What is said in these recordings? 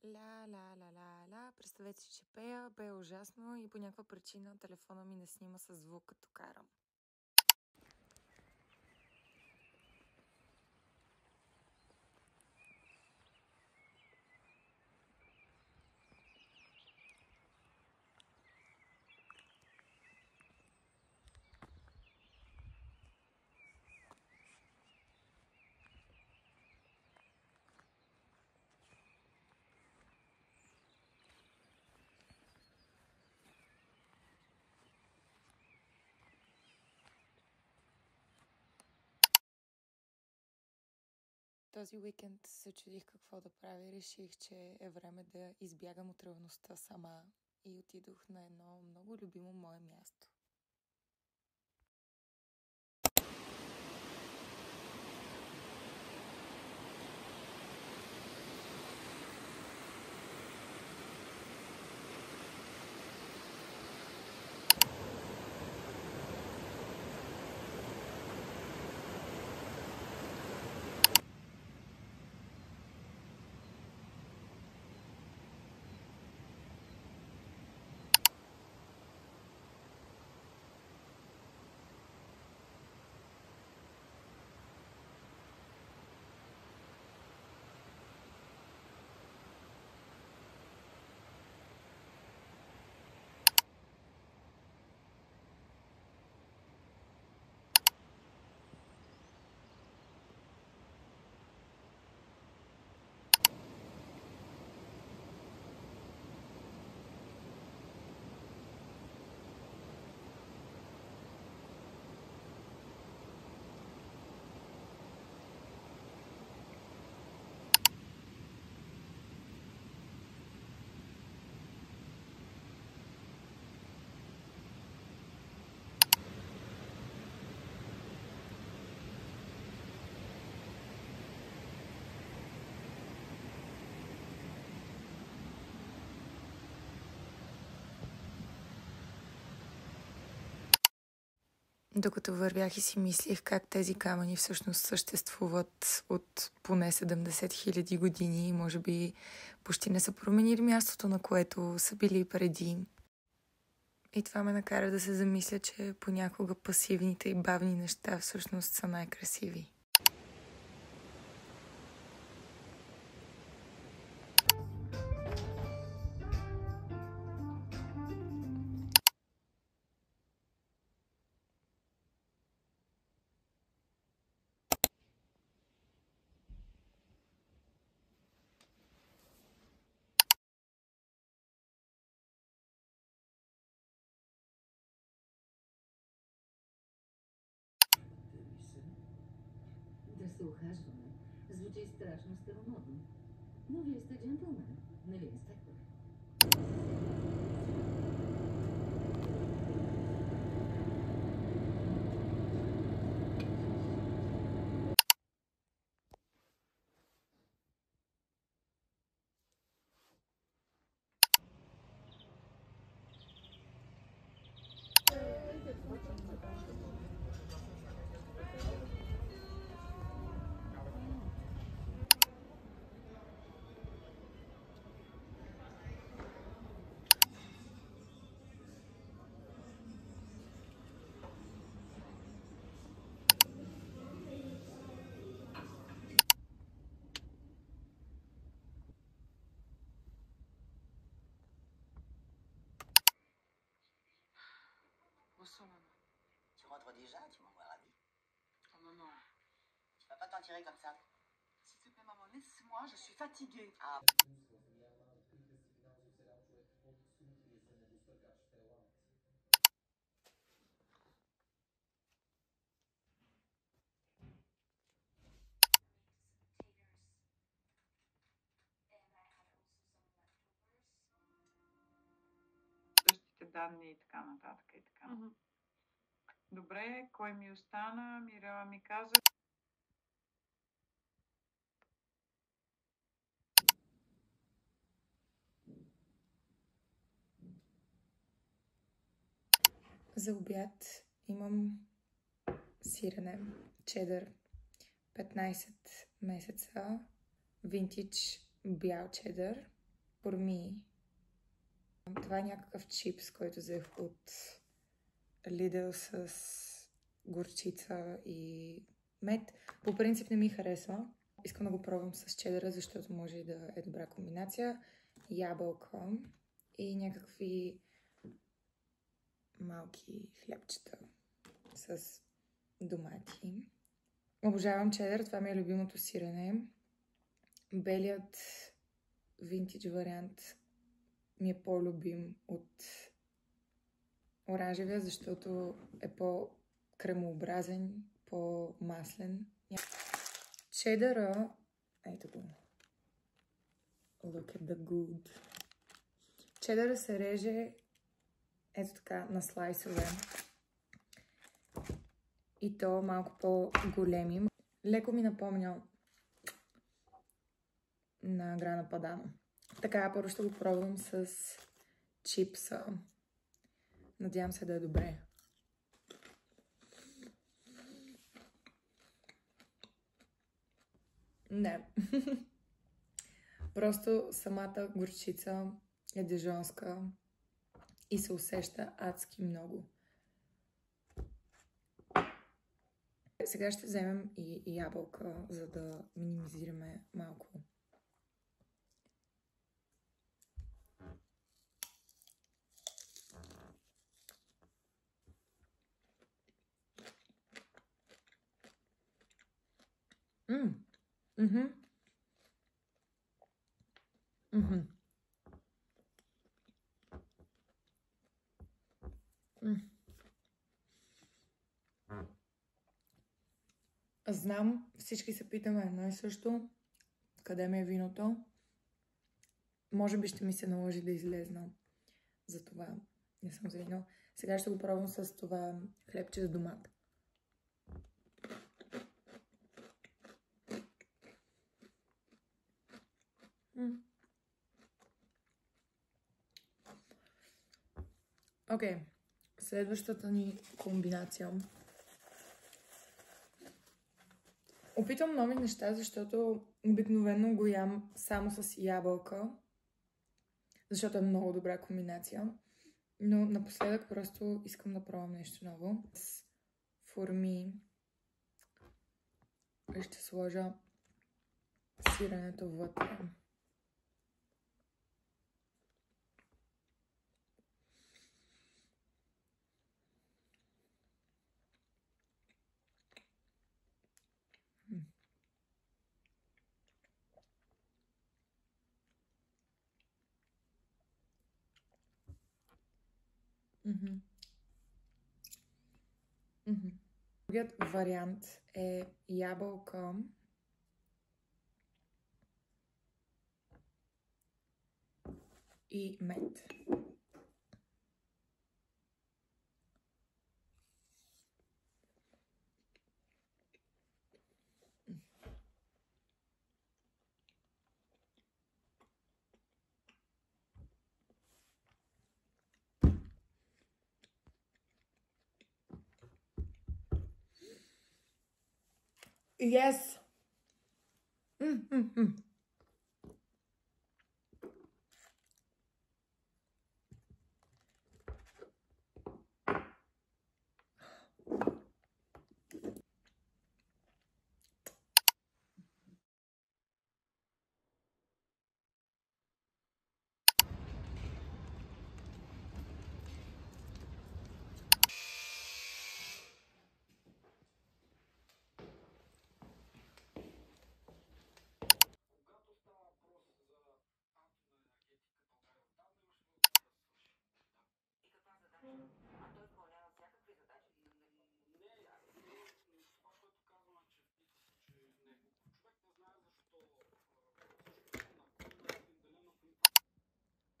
Ля, ля, ля, ля, ля. Представете си, че пея, бе ужасно и по някаква причина телефона ми не снима със звук, като карам. Този уикенд се чудих какво да правя. Реших, че е време да избягам от реалността сама и отидох на едно много любимо мое място. Докато вървях и си мислих как тези камъни всъщност съществуват от поне 70 000 години и може би почти не са променили мястото, на което са били преди. И това ме накара да се замисля, че понякога пасивните и бавни неща всъщност са най-красиви. Да се ухажваме звучи страшно старомодно. Но вие сте джентълмен, нали, инспектор? Bonsoir, maman. Tu rentres déjà? Tu m'envoies ravi. Oh, maman. Tu vas pas t'en tirer comme ça? S'il te plaît, maman, laisse-moi, je suis fatiguée. Ah, Множество влияние на открития си финансов сериал човек от срутилия се недостъргач в Тайланд. Същите данни и така нататък и така. Добре, кой ми остана? Мирела ми каза. За обяд имам сирене, чедър, 15 месеца, винтидж бял чедър форми. Това е някакъв чипс, който взех от Lidl с горчица и мед. По принцип не ми харесва. Искам да го пробвам с чедъра, защото може и да е добра комбинация. Ябълка и някакви малки хлябчета с домати. Обожавам чедър, това ми е любимото сирене. Белият винтидж вариант ми е по-любим от оранжевия, защото е по-кремообразен, по-маслен. Чедъра, ето го. Look at the good. Чедъра се реже ето така на слайсове. И то малко по-големи. Леко ми напомня на Грана Падано. Така, първо ще го пробвам с чипса. Надявам се да е добре. Не. Просто самата горчица е дижонска и се усеща адски много. Сега ще вземем и ябълка, за да минимизираме малко. Знам, всички се питаме едно и също. Къде ми е виното? Може би ще ми се наложи да излезна. Затова не съм за вино. Сега ще го пробвам с това хлебче с домат. Окей. Следващата ни комбинация. Опитвам нови неща, защото обикновено го ям само с ябълка, защото е много добра комбинация. Но напоследък просто искам да пробвам нещо ново. С форми ще сложа сиренето вътре. Другият вариант е ябълка и мед. Yes!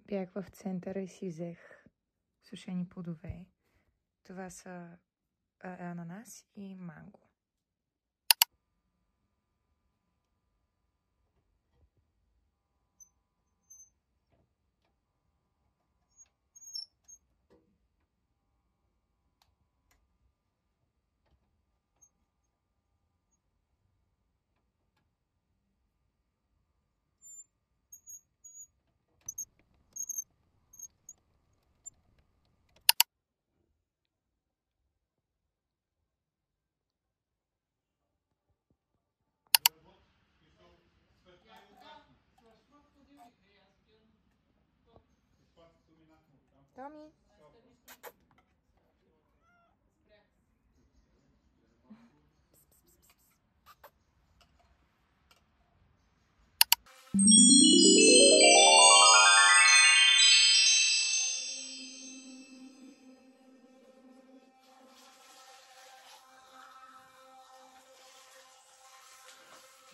Бях в центъра и си взех сушени плодове. Това са ананас и манго. Томи!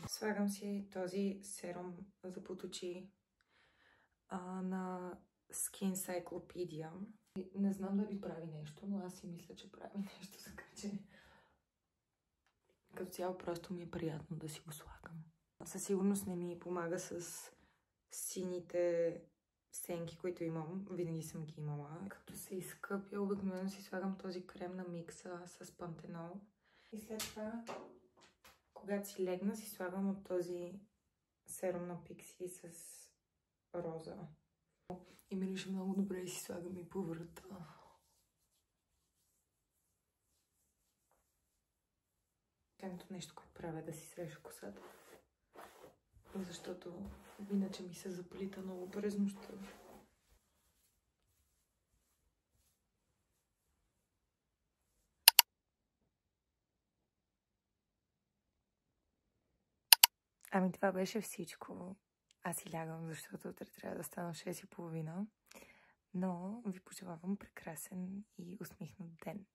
Слагам си този серум за под очи на Skin Cyclopedia. Не знам дали прави нещо, но аз си мисля, че прави нещо, така че като цяло просто ми е приятно да си го слагам. Със сигурност не ми помага с сините сенки, които имам. Винаги съм ги имала. Като се изкъпя, обикновено си слагам този крем на микса с пантенол. И след това, когато си легна, си слагам от този серум на Pixi с роза. И мирише много добре и си слагам и по врата. Последното нещо, което правя, е да си среша косата. Защото иначе ми се заплита много през нощта. Ами това беше всичко. Аз си лягам, защото утре трябва да стана 6:30. Но ви пожелавам прекрасен и усмихнат ден.